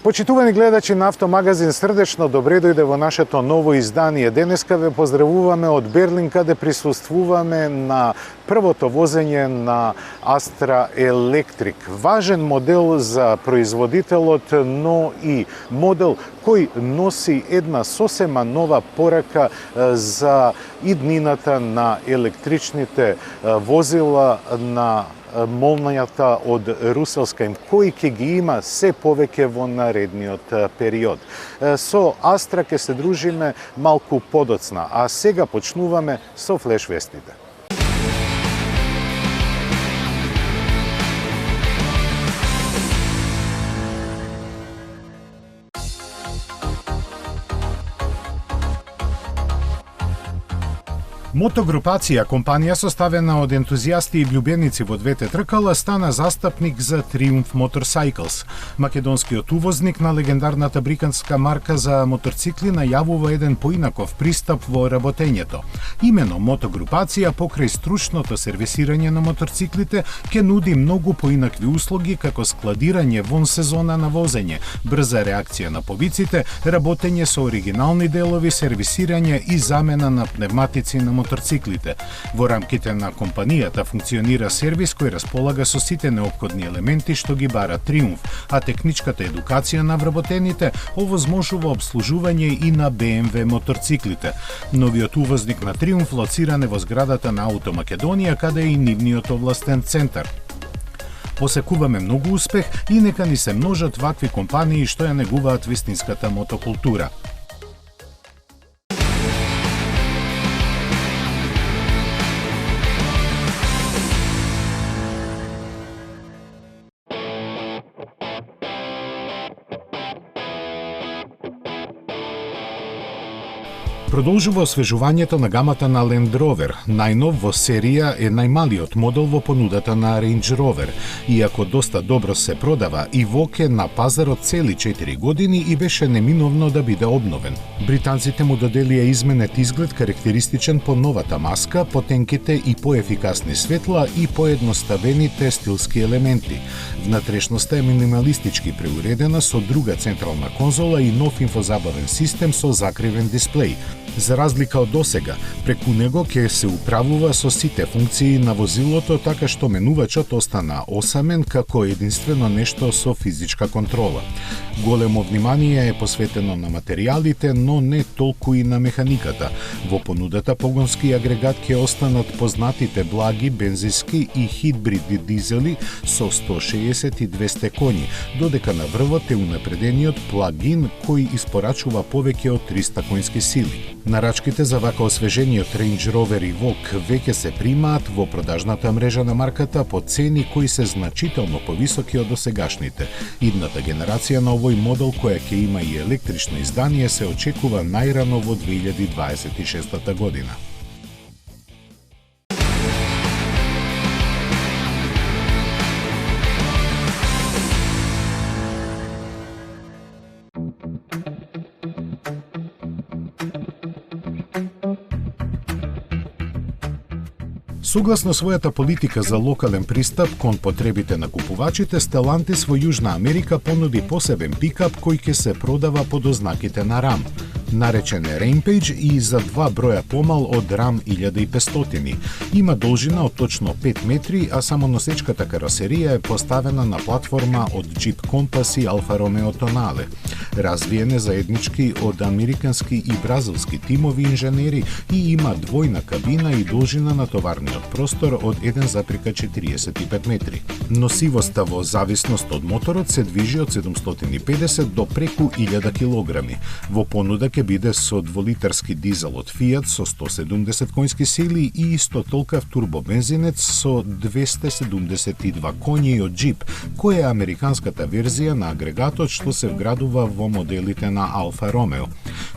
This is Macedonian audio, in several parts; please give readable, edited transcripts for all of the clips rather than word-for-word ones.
Почитувани гледачи на Автомагазин, срдечно добре дојде во нашето ново издание. Денеска ве поздравуваме од Берлин, каде присуствуваме на првото возење на Astra Electric. Важен модел за производителот, но и модел кој носи една сосема нова порака за иднината на електричните возила, на молњата од Руселска, кој ќе ги има се повеќе во наредниот период. Со Astra ќе се дружиме малку подоцна, а сега почнуваме со флеш вестите. Мотогрупација, компанија составена од ентузијасти и влюбеници во двете тркала, стана застапник за Triumph Motorcycles. Македонскиот увозник на легендарната британска марка за моторцикли најавува еден поинаков пристап во работењето. Имено мотогрупација покрај стручното сервисирање на моторциклите ќе нуди многу поинакви услуги како складирање вон сезона на возење, брза реакција на повиците, работење со оригинални делови, сервисирање и замена на пневматици на моторциклите. Во рамките на компанијата функционира сервис кој располага со сите неопходни елементи што ги бара Triumph, а техничката едукација на вработените овозможува обслужување и на BMW моторциклите. Новиот увозник на Triumph лоциран е во зградата на Auto Македонија, каде е и нивниот овластен центар. Посекуваме многу успех и нека ни се множат вакви компании што ја негуваат вистинската мотокултура. Продолжува освежувањето на гамата на Land Rover. Најнов во серија е најмалиот модел во понудата на Range Rover. Иако доста добро се продава, Evoque е на пазарот цели 4 години и беше неминовно да биде обновен. Британците му доделија изменет изглед карактеристичен по новата маска, потенките и поефикасни светла и поедноставените стилски елементи. Внатрешноста е минималистички преуредена со друга централна конзола и нов инфозабавен систем со закривен дисплеј. За разлика од досега, преку него ќе се управува со сите функции на возилото, така што менувачот остана осамен како единствено нешто со физичка контрола. Големо внимание е посветено на материјалите, но не толку и на механиката. Во понудата погонски агрегат ќе останат познатите благи бензински и хибридни дизели со 160 и 200 коњи, додека на врвот е унапредениот плагин кој испорачува повеќе од 300 коњски сили. Нарачките за вака освежениот Range Rover Evoque веќе се примаат во продажната мрежа на марката по цени кои се значително повисоки од досегашните. Идната генерација на овој модел, која ќе има и електрично издание, се очекува најрано во 2026 година. Согласно својата политика за локален пристап кон потребите на купувачите, Stellantis во Јужна Америка понуди посебен пикап кој ќе се продава под ознаките на RAM. Наречен е Rampage и за 2 броја помал од RAM 1500. Има должина од точно 5 метри, а самоносечката каросерија е поставена на платформа од Jeep Compass и Alfa Romeo Tonale. Развиен е заеднички од американски и бразилски тимови инженери и има двојна кабина и должина на товарниот простор од 1,45 метри. Носивоста во зависност од моторот се движи од 750 до преку 1000 килограми. Во понуда ќе биде со 2-литарски дизел од Fiat со 170 коњски сили и исто толкав турбобензинец со 272 коњи од Jeep, која е американската верзија на агрегатот што се вградува во во моделите на Алфа Ромео.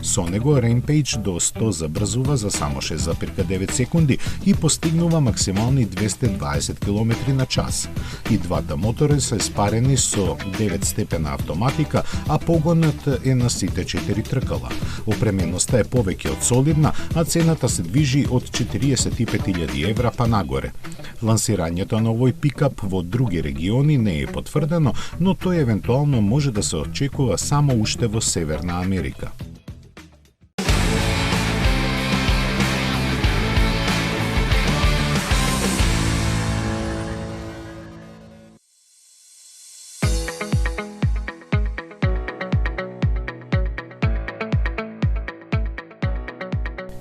Со него Rampage до 100 забрзува за само 6,9 секунди и постигнува максимални 220 км на час. И двата мотори се спарени со 9 степена автоматика, а погонот е на сите 4 тркала. Опременоста е повеќе од солидна, а цената се движи од 45.000 евра па нагоре. Лансирањето на овој пикап во други региони не е потврдено, но тој евентуално може да се очекува само уште во Северна Америка.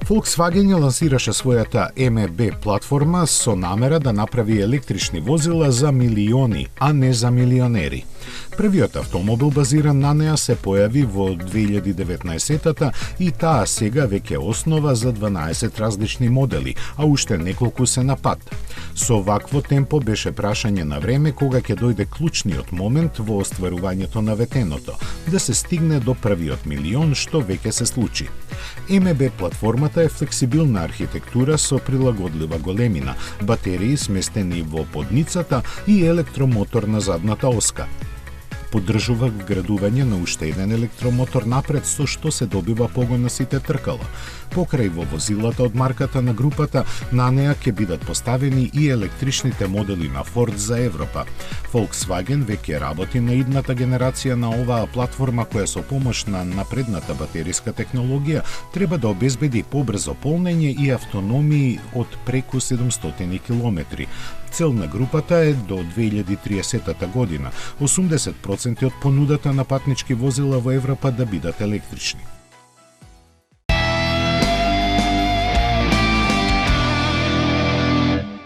Volkswagen ја лансираше својата MEB платформа со намера да направи електрични возила за милиони, а не за милионери. Првиот автомобил базиран на неа се појави во 2019-та и таа сега веќе основа за 12 различни модели, а уште неколку се на пат. Со вакво темпо беше прашање на време кога ќе дојде клучниот момент во остварувањето на ветеното, да се стигне до првиот милион, што веќе се случи. MEB платформата е флексибилна архитектура со прилагодлива големина, батерии сместени во подницата и електромотор на задната оска. Поддржува вградување на уште еден електромотор напред, со што се добива погон на сите тркала. Покрај во возилата од марката на групата, на неа ќе бидат поставени и електричните модели на Ford за Европа. Volkswagen веќе работи на идната генерација на оваа платформа која со помош на напредната батериска технологија треба да обезбеди побрзо полнење и автономии од преку 700 км. Цел на групата е до 2030 година 80% од понудата на патнички возила во Европа да бидат електрични.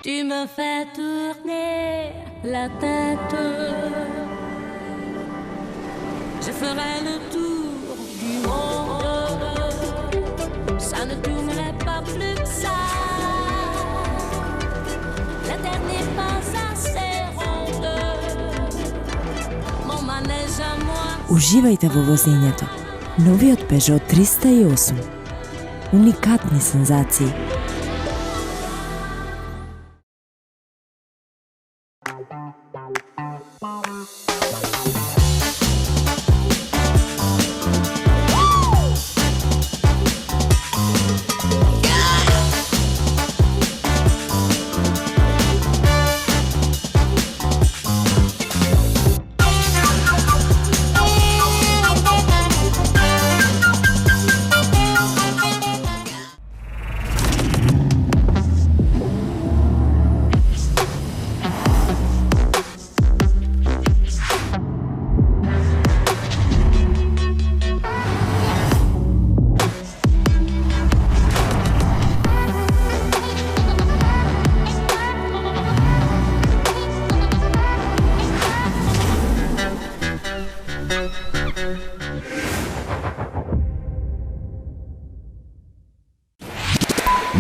Tu me fais tourner la tête. Je ferai le tour du monde. Ça ne tournerait pas plus que ça. La terre n'est pas assez ronde. Mon manège à moi. Уживајте во возењето. Новиот Peugeot 308. Уникатни сензации.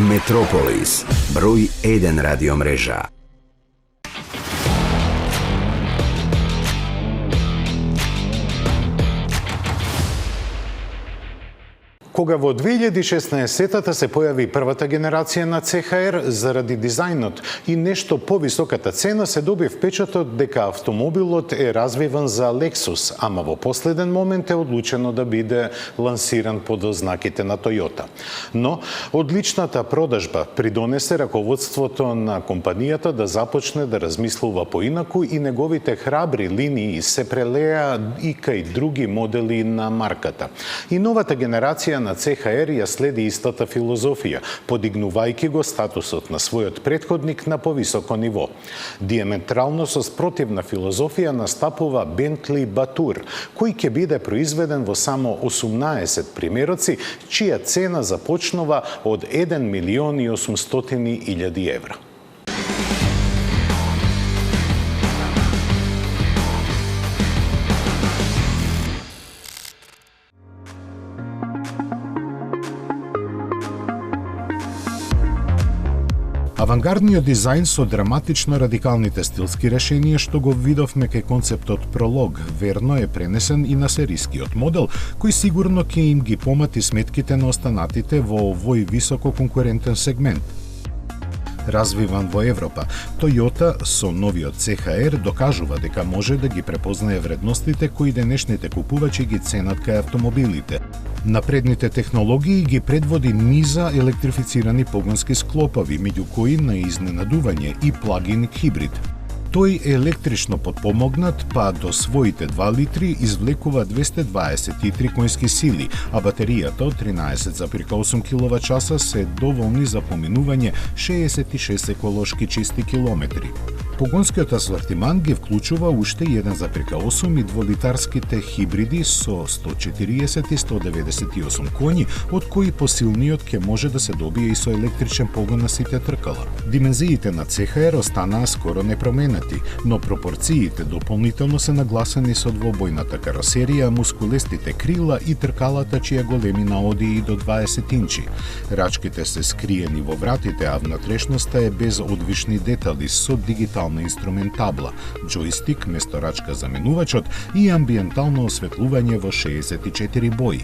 Метрополис, број 1 радиомрежа. Кога во 2016-та се појави првата генерација на CHR, заради дизајнот и нешто повисоката цена се доби впечатот дека автомобилот е развиван за Lexus, ама во последен момент е одлучено да биде лансиран под ознаките на Toyota. Но одличната продажба придонесе раководството на компанијата да започне да размислува поинаку и неговите храбри линии се прелеа и кај други модели на марката. И новата генерација на CHR ја следи истата филозофија, подигнувајќи го статусот на својот претходник на повисоко ниво. Диаметрално со спротивна филозофија настапува Bentley Batour, кој ќе биде произведен во само 18 примероци, чија цена започнува од 1.800.000 евра. Авангардниот дизајн со драматично радикалните стилски решенија што го видовме кај концептот Пролог, верно е пренесен и на серискиот модел, кој сигурно ќе им ги помати сметките на останатите во овој високо конкурентен сегмент. Развиван во Европа, Toyota со новиот CHR докажува дека може да ги препознае вредностите кои денешните купувачи ги ценат кај автомобилите. Напредните технологии ги предводи низа електрифицирани погонски склопови, меѓу кои на изненадување и плагин хибрид. Тој електрично подпомогнат, па до своите 2 литри извлекува 223 конски сили, а батеријата од 13,8 киловат-часа се доволни за поминување 66 еколошки чисти километри. Погонскиот асортиман ги вклучува уште 1,8 и 2-литарските хибриди со 140 и 198 коњи, од кои посилниот ќе може да се добие и со електричен погон на сите тркала. Димензиите на CHR останаа скоро непроменети, но пропорциите дополнително се нагласени со двобојната каросерија, мускулестите крила и тркалата чија големина оди и до 20 инчи. Рачките се скриени во вратите, а внатрешноста е без одвишни детали со дигитална инструментабла, џојстик место рачка за менувачот и амбиентално осветлување во 64 бои.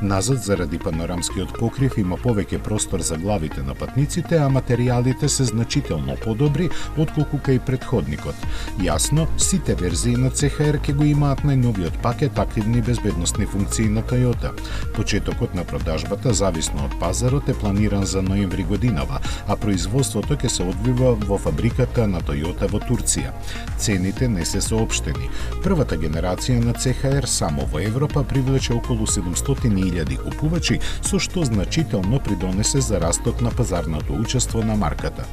Назад заради панорамскиот покрив има повеќе простор за главите на патниците, а материјалите се значително подобри отколку кај претходникот. Јасно, сите верзии на CHR ќе го имаат најновиот пакет активни безбедносни функции на Toyota. Почетокот на продажбата, зависно од пазарот, е планиран за ноември годинава, а производството ќе се одвива во фабриката на Toyota во Турција. Цените не се соопштени. Првата генерација на CHR само во Европа привлече околу 700.000 купувачи, со што значително придонесе за растот на пазарното учество на марката.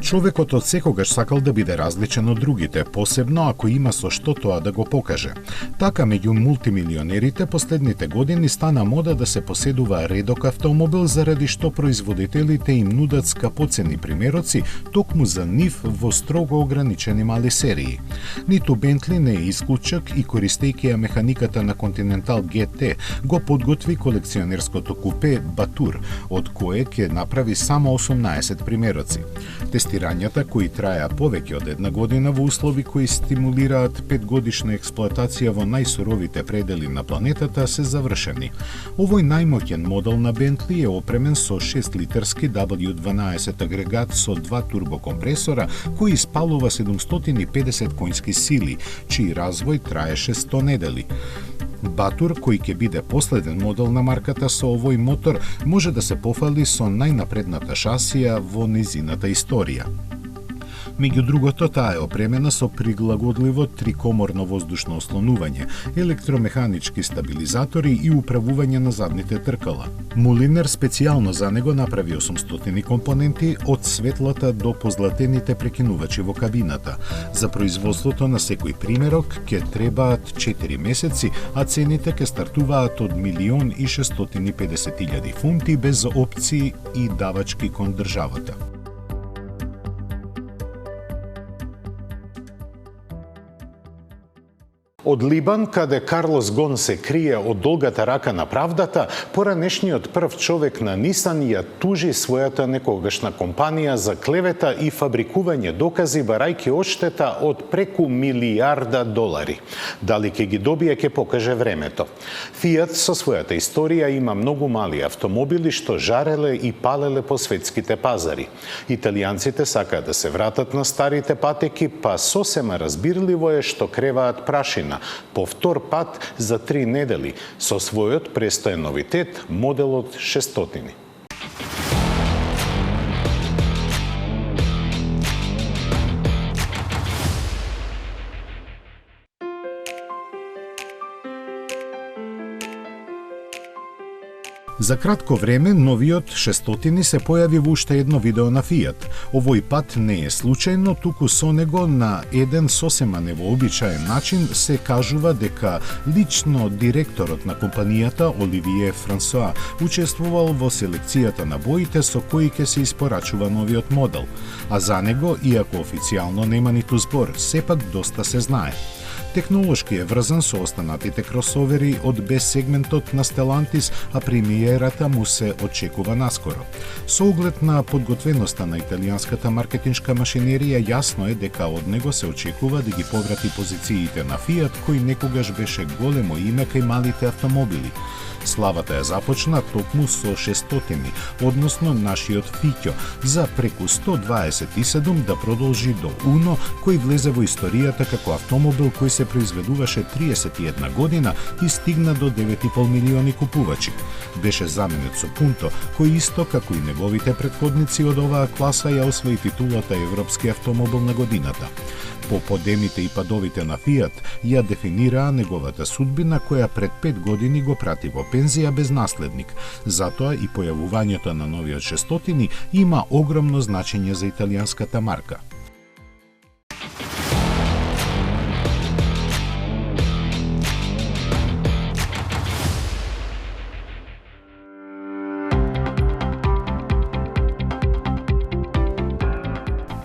Човекот од секогаш сакал да биде различен од другите, посебно ако има со што тоа да го покаже. Така, меѓу мултимилионерите последните години стана мода да се поседува редок автомобил, заради што производителите им нудат скапоцени примероци токму за нив во строго ограничени мали серии. Ниту Бентли не е исклучок и користејќи ја механиката на Continental GT, го подготви колекционерското купе Батур, од кое ќе направи само 18 примероци. Тестирањата, кои траја повеќе од една година во услови кои стимулираат 5-годишна експлоатација во најсуровите предели на планетата, се завршени. Овој најмоќен модел на Бентли е опремен со 6-литарски W12 агрегат со 2 турбокомпресора, кој испалува 750 конски сили, чиј развој траеше 100 недели. Батур, кој ќе биде последен модел на марката со овој мотор, може да се пофали со најнапредната шасија во незината историја. Меѓу другото, таа е опремена со прилагодливо трикоморно воздушно ослонување, електромеханички стабилизатори и управување на задните тркала. Мулинер специјално за него направи 800 компоненти, од светлата до позлатените прекинувачи во кабината. За производството на секој примерок ќе требаат 4 месеци, а цените ќе стартуваат од 1.650.000 фунти без опции и давачки кон државата. Од Либан, каде Карлос Гон се крие од долгата рака на правдата, поранешниот прв човек на Нисан ја тужи својата некогашна компанија за клевета и фабрикување докази, барајќи одштета од преку $1.000.000. Дали ќе ги добие, ќе покаже времето. Фиат со својата историја има многу мали автомобили што жареле и палеле по светските пазари. Италијанците сакаат да се вратат на старите патеки, па сосема разбирливо е што креваат прашина по втор пат за 3 недели со својот престоен новитет, моделот 600. За кратко време, новиот 600 се појави во уште едно видео на Fiat. Овој пат не е случајно, туку со него на еден сосема невообичаен начин се кажува дека лично директорот на компанијата Оливие Франсоа учествувал во селекцијата на боите со кои ќе се испорачува новиот модел, а за него, иако официјално нема ниту збор, сепак доста се знае. Технолошки е врзан со останатите кросовери од B-сегментот на Stellantis, а премиерата му се очекува наскоро. Со оглед на подготвеноста на италијанската маркетиншка машинерија, јасно е дека од него се очекува да ги поврати позициите на Fiat, кој некогаш беше големо име кај малите автомобили. Славата ја започна токму со 600, односно нашиот Фиќо, за преку 127 да продолжи до Уно, кој влезе во историјата како автомобил кој се произведуваше 31 година и стигна до 9,5 милиони купувачи. Беше заменет со Пунто, кој исто како и неговите претходници од оваа класа ја освои титулата Европски автомобил на годината. По подемите и падовите на Fiat ја дефинираа неговата судбина, која пред 5 години го прати во пензија без наследник. Затоа и појавувањето на новиот 600 има огромно значење за италијанската марка.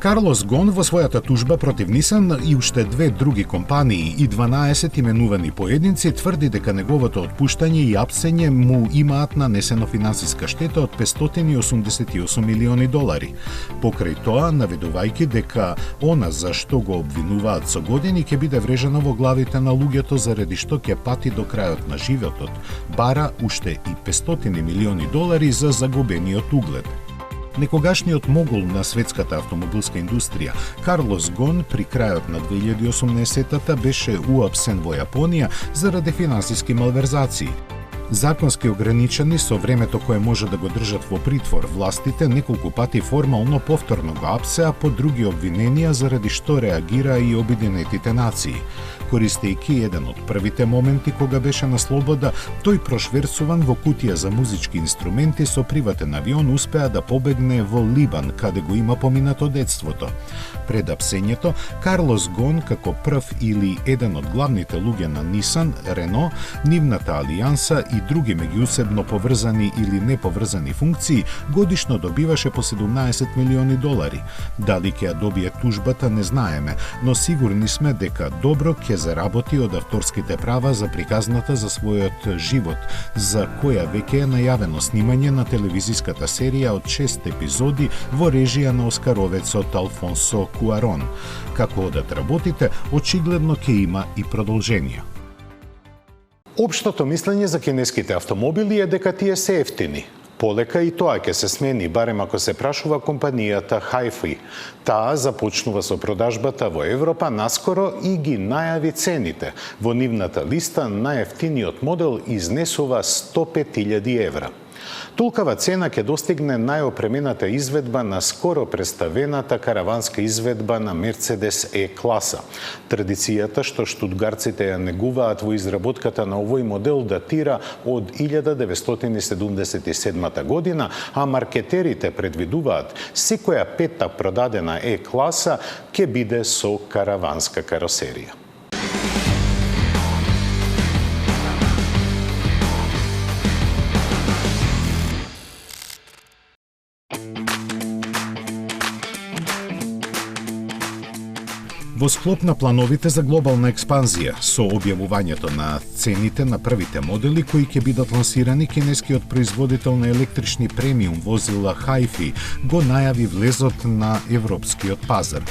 Карлос Гон во својата тужба против Нисан и уште 2 други компании и 12 именувани поединци тврди дека неговото отпуштање и апсење му имаат нанесено финансиска штета од 588 милиони долари. Покрај тоа, наведувајќи дека она за што го обвинуваат со години ќе биде врежено во главите на луѓето заради што ќе пати до крајот на животот, бара уште и 500 милиони долари за загубениот углед. Некогашниот могул на светската автомобилска индустрија, Карлос Гон, при крајот на 2018-та беше уапсен во Јапонија заради финансиски малверзации. Законски ограничени со времето кое може да го држат во притвор, властите неколку пати формално повторно го апсеа по други обвиненија заради што реагираа и Обединетите нации. Користејќи еден од првите моменти кога беше на слобода, тој прошверцуван во кутија за музички инструменти со приватен авион успеа да побегне во Либан, каде го има поминато детството. Пред апсењето, Карлос Гон, како прв или еден од главните луѓе на Нисан, Рено, нивната алијанса и други меѓусебно поврзани или неповрзани функции, годишно добиваше по 17 милиони долари. Дали ќе ја добие тужбата не знаеме, но сигурни сме дека добро ќе заработи од авторските права за приказната за својот живот, за која веќе е најавено снимање на телевизиската серија од 6 епизоди во режија на оскаровецот Алфонсо Куарон. Како одат работите, очигледно ќе има и продолжение. Општото мислење за кинеските автомобили е дека тие се ефтини. Полека и тоа ќе се смени, барем ако се прашува компанијата HiFi. Таа започнува со продажбата во Европа наскоро и ги најави цените. Во нивната листа најефтиниот модел изнесува 105.000 евра. Толкава цена ќе достигне најопремената изведба на скоро представената караванска изведба на Мерцедес Е-класа. Традицијата што штутгарците ја негуваат во изработката на овој модел датира од 1977 година, а маркетерите предвидуваат секоја пета продадена Е-класа ќе биде со караванска каросерија. Во склоп на плановите за глобална експанзија, со објавувањето на цените на првите модели кои ќе бидат лансирани, кинескиот производител на електрични премиум возила HiFi го најави влезот на европскиот пазар.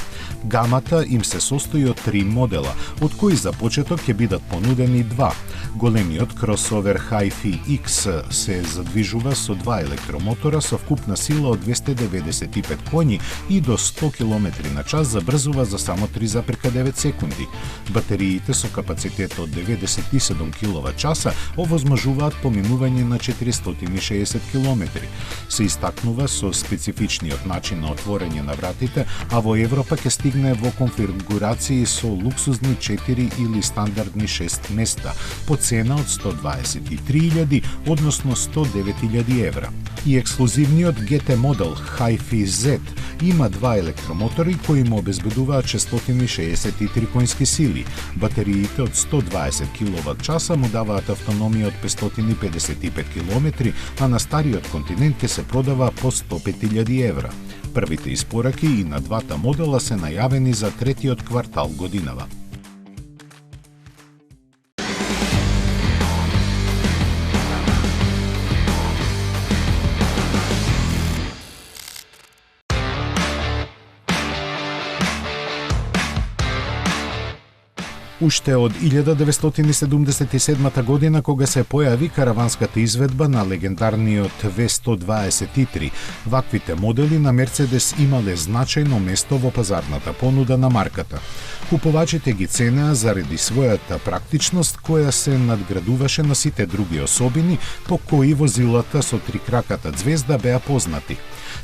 Гамата им се состои од 3 модела, од кои за почеток ќе бидат понудени 2. Големиот кросовер HiFi X се задвижува со 2 електромотора со вкупна сила од 295 коњи и до 100 км на час забрзува за само 3,5 1,9 секунди. Батериите со капацитет од 97 киловат-часа овозможуваат поминување на 460 километри. Се истакнува со специфичниот начин на отворење на вратите, а во Европа ќе стигне во конфигурации со луксузни 4 или стандардни 6 места, по цена од 123.000, односно 109.000 евра. И ексклузивниот GT модел HiFi Z има два електромотори кои му обезбедуваат 663 конски сили. Батериите од 120 киловат-часа му даваат автономија од 555 километри, а на стариот континент ќе се продава по 105.000 евра. Првите испораки и на двата модела се најавени за третиот квартал годинава. Уште од 1977 година, кога се појави караванската изведба на легендарниот V123, ваквите модели на Мерцедес имале значајно место во пазарната понуда на марката. Купувачите ги ценеа заради својата практичност, која се надградуваше на сите други особини по кои возилата со трикраката ѕвезда беа познати.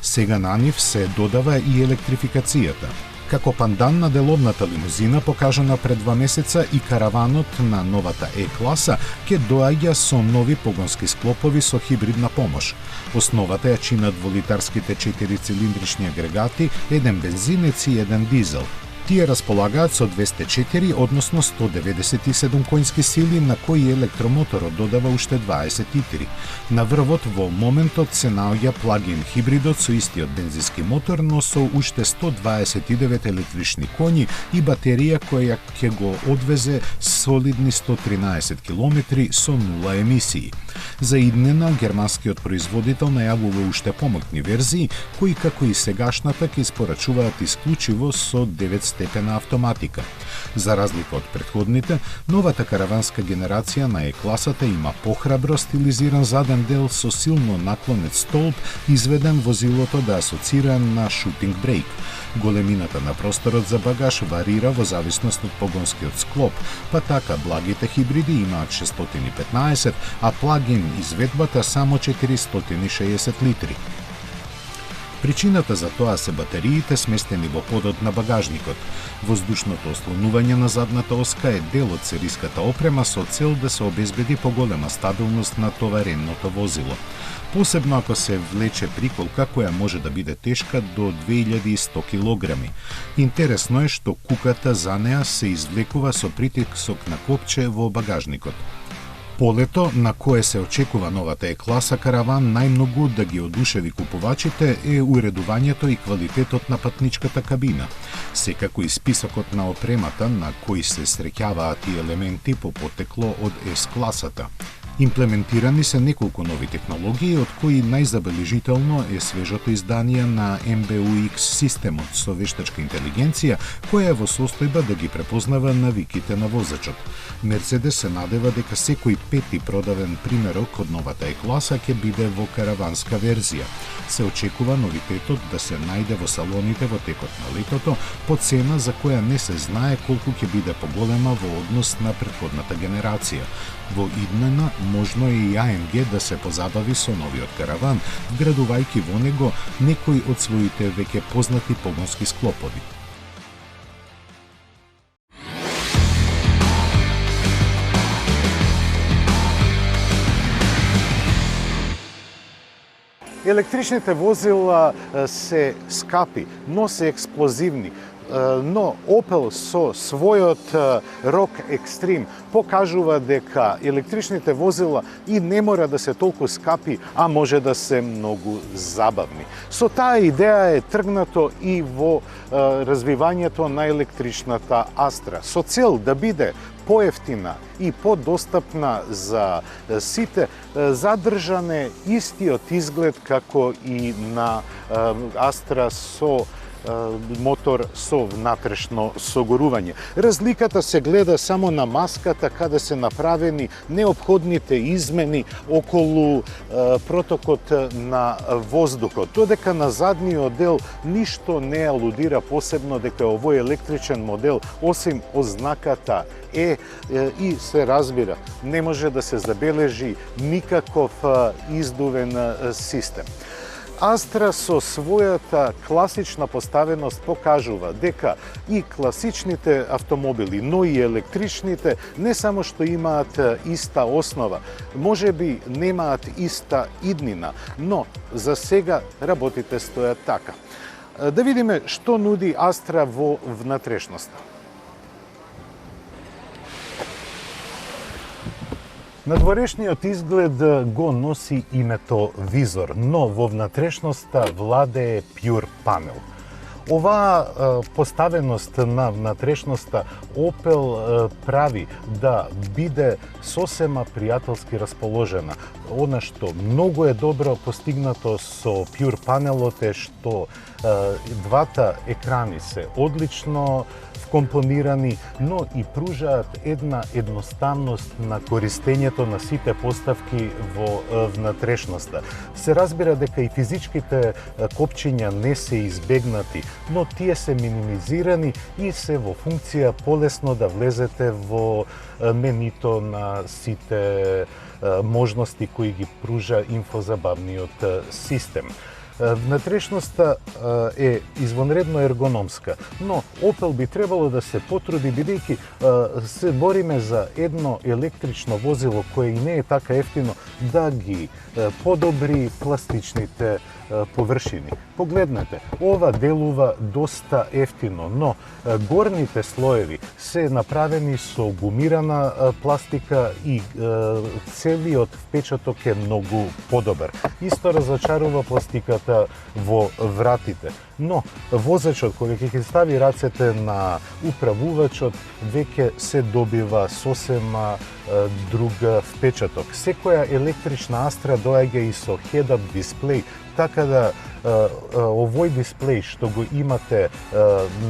Сега на нив се додава и електрификацијата. Како пандан на деловната лимузина покажана пред 2 месеца, и караванот на новата Е-класа ќе доаѓа со нови погонски склопови со хибридна помош. Основата ја чинат дволитарските 4-цилиндрични агрегати, еден бензинец и еден дизел. Тие располагаат со 204, односно 197 конски сили, на кои електромоторот додава уште 23. На врвот во моментот се наоѓа плагин хибридот со истиот бензински мотор, но со уште 129 електрични коњи и батерија која ќе го одвезе солидни 113 километри со нула емисии. За иднина, германскиот производител најавува уште помоќни верзии, кои како и сегашната ќе испорачуваат исклучиво со 9-степена автоматика. За разлика од претходните, новата караванска генерација на Е-класата има похрабро стилизиран заден дел со силно наклонет столб, изведен возилото да асоцира на шутинг брейк. Големината на просторот за багаж варира во зависност од погонскиот склоп, па така благите хибриди имаат 615, а плагин изведбата само 460 литри. Причината за тоа се батериите сместени во подот на багажникот. Воздушното ослонување на задната оска е дел од сериската опрема со цел да се обезбеди поголема стабилност на товаренното возило. Посебно ако се влече приколка која може да биде тешка до 2100 килограми. Интересно е што куката за неа се извлекува со притисок на копче во багажникот. Полето на кое се очекува новата Е-класа караван најмногу да ги одушеви купувачите е уредувањето и квалитетот на патничката кабина. Секако и списокот на опремата на кои се среќаваат и елементи по потекло од С-класата. Имплементирани се неколку нови технологии, од кои најзабележително е свежото издание на MBUX системот со вештачка интелигенција, која е во состојба да ги препознава навиките на возачот. Мерцедес се надева дека секој пети продавен примерок од новата Е-класа ќе биде во караванска верзија. Се очекува новитетот да се најде во салоните во текот на летото, по цена за која не се знае колку ќе биде поголема во однос на претходната генерација. Во иднина можно е и АМГ да се позабави со новиот караван, вградувајќи во него некои од своите веќе познати погонски склопови. Електричните возила се скапи, но се експлозивни. Но Opel со својот Rock Extreme покажува дека електричните возила и не мора да се толку скапи, а може да се многу забавни. Со таа идеја е тргнато и во развивањето на електричната Astra, со цел да биде поевтина и подостапна за сите, задржане истиот изглед како и на Astra со мотор со внатрешно согорување. Разликата се гледа само на маската каде се направени неопходните измени околу протокот на воздухот. Додека на задниот дел ништо не алудира посебно дека овој електричен модел, осим ознаката и се разбира, не може да се забележи никаков издувен систем. Астра со својата класична поставеност покажува дека и класичните автомобили, но и електричните не само што имаат иста основа, можеби немаат иста иднина, но за сега работите стојат така. Да видиме што нуди Астра во внатрешноста. Надворешниот изглед го носи името визор, но во внатрешноста владее Pure Panel. Оваа поставеност на внатрешноста Opel прави да биде сосема пријателски расположена. Она што многу е добро постигнато со Pure Panelот е што двата екрани се одлично вкомпонирани, но и пружаат една едноставност на користењето на сите поставки во внатрешноста. Се разбира дека и физичките копчиња не се избегнати, но тие се минимизирани и се во функција полесно да влезете во менито на сите можности кои ги пружа инфозабавниот систем. Внатрешноста е извонредно ергономска, но Opel би требало да се потруди, бидејќи се бориме за едно електрично возило кое и не е така ефтино, да ги подобри пластичните површини. Погледнете, ова делува доста ефтино, но горните слоеви се направени со гумирана пластика и целиот впечаток е многу подобар. Исто разочарува пластиката во вратите. Но возачот, кога ќе ги стави рацете на управувачот, веќе се добива сосема друг впечаток. Секоја електрична Астра доаѓа и со head-up дисплеј, така да овој дисплеј што го имате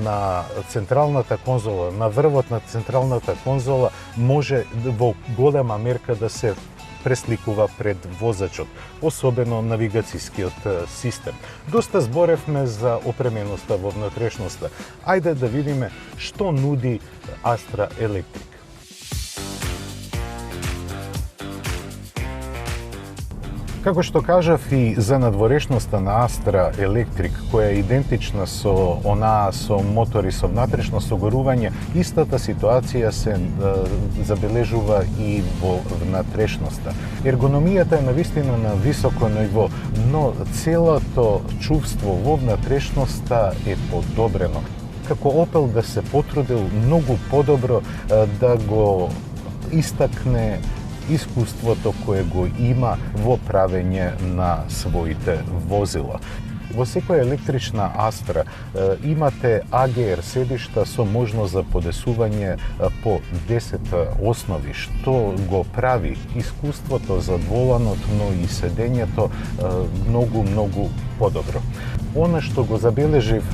на централната конзола, на врвот на централната конзола, може во голема мерка да се пресликува пред возачот, особено навигацијскиот систем. Доста зборевме за опременоста во внатрешноста. Ајде да видиме што нуди Астра Електрик. Како што кажав и за надворешноста на Астра Електрик, која е идентична со онаа со мотори со внатрешно согорување, истата ситуација се забележува и во внатрешноста. Ергономијата е навистина на високо ниво, но целото чувство во внатрешноста е подобрено. Како Opel да се потрудил многу подобро да го истакне искуството кое го има во правење на своите возила. Во секоја електрична Астра имате AGR седишта со можност за подесување по 10 основи, што го прави искуството за воланот, но и седењето многу подобро. Она што го забележив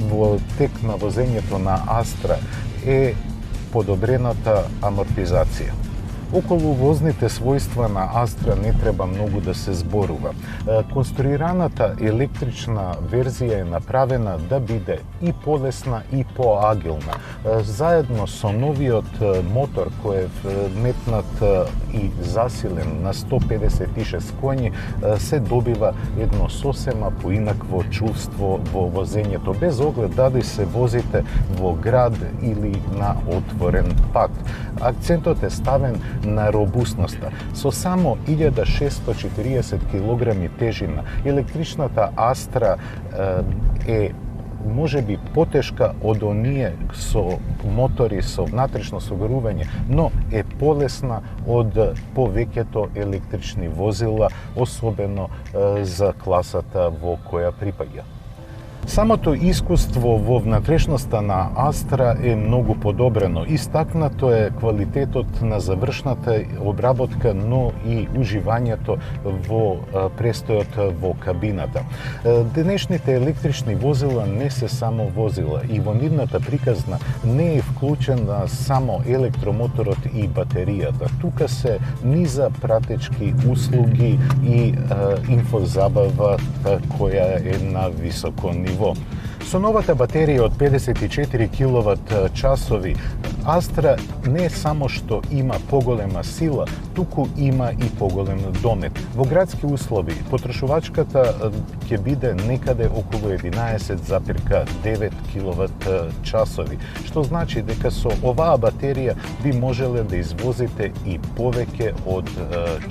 во тек на возењето на Астра е подобрената амортизација. Околу возните својства на Астра не треба многу да се зборува. Конструираната електрична верзија е направена да биде и полесна и поагилна. Заедно со новиот мотор кој е метнат и засилен на 156 коњи, се добива едно сосема поинакво чувство во возењето, без оглед дали се возите во град или на отворен пат. Акцентот е ставен на робусноста. Со само 1640 кг тежина, електричната Астра е можеби потешка од оние со мотори со внатрешно согорување, но е полесна од повеќето електрични возила, особено за класата во која припаѓа. Самото искуство во внатрешноста на Астра е многу подобрено. Истакнато е квалитетот на завршната обработка, но и уживањето во престојот во кабината. Денешните електрични возила не се само возила и во нивната приказна не е вклучена само електромоторот и батеријата. Тука се низа пратечки услуги и инфозабава која е на високо ниво. Со новата батерија од 54 киловат часови, Астра не само што има поголема сила, туку има и поголем домет. Во градски услови потрошувачката ќе биде некаде околу 11,9 киловат часови, што значи дека со оваа батерија би можеле да извозите и повеќе од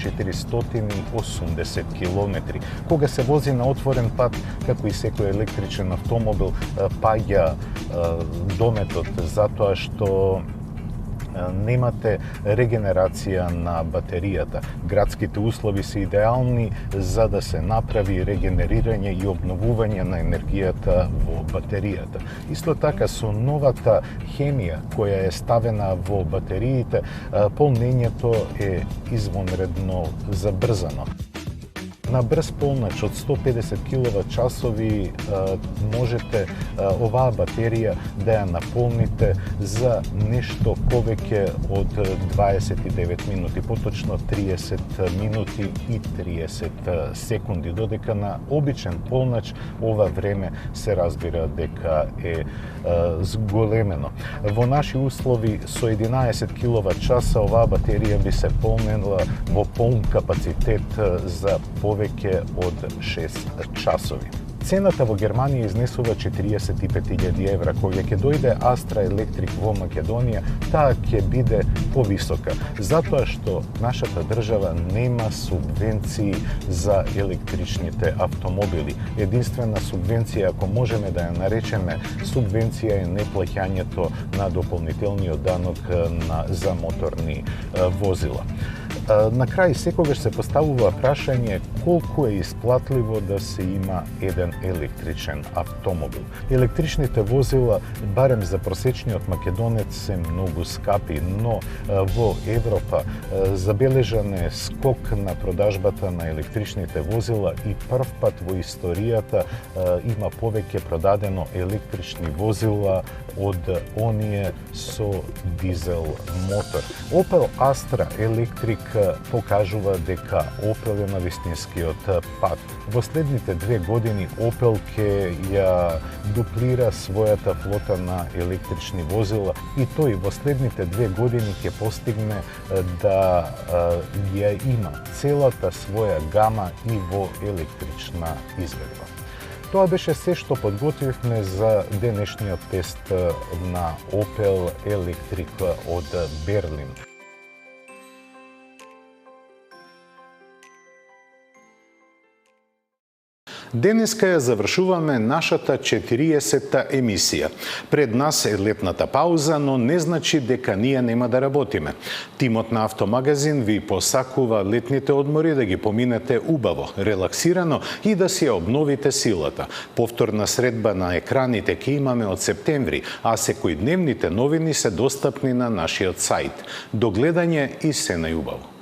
480 километри. Кога се вози на отворен пат, како и секој електричен автомобил, паѓа дометот затоа што немате регенерација на батеријата. Градските услови се идеални за да се направи регенерирање и обновување на енергијата во батеријата. Исто така со новата хемија која е ставена во батериите, полнењето е извонредно забрзано. На брз полнач од 150 киловат часови можете оваа батерија да ја наполните за нешто повеќе од 29 минути, поточно 30 минути и 30 секунди, додека на обичен полнач ова време се разбира дека е зголемено. Во наши услови со 11 киловат часа оваа батерија би се полнела во полн капацитет за повеќе од 6 часови. Цената во Германија изнесува 45.000 евра. Кога ќе дојде Астра Електрик во Македонија, таа ќе биде повисока, затоа што нашата држава нема субвенции за електричните автомобили. Единствена субвенција, ако можеме да ја наречеме субвенција, е неплаќањето на дополнителниот данок за моторни возила. На крај секогаш се поставува прашање колку е исплатливо да се има еден електричен автомобил. Електричните возила, барем за просечниот македонец, се многу скапи, но во Европа забележан е скок на продажбата на електричните возила и прв пат во историјата има повеќе продадено електрични возила од оние со дизел мотор. Opel Astra Electric покажува дека Opel е на вистинскиот пат. Во следните 2 години Opel ќе ја дуплира својата флота на електрични возила и тој во следните 2 години ќе постигне да ја има целата своја гама и во електрична изvedба. Тоа беше се што подготвивме за денешниот тест на Opel Electric од Берлин. Денеска ја завршуваме нашата 40-та емисија. Пред нас е летната пауза, но не значи дека ние нема да работиме. Тимот на Автомагазин ви посакува летните одмори да ги поминете убаво, релаксирано и да си ја обновите силата. Повторна средба на екраните ќе имаме од септември, а секојдневните новини се достапни на нашиот сајт. До гледање и се најубаво.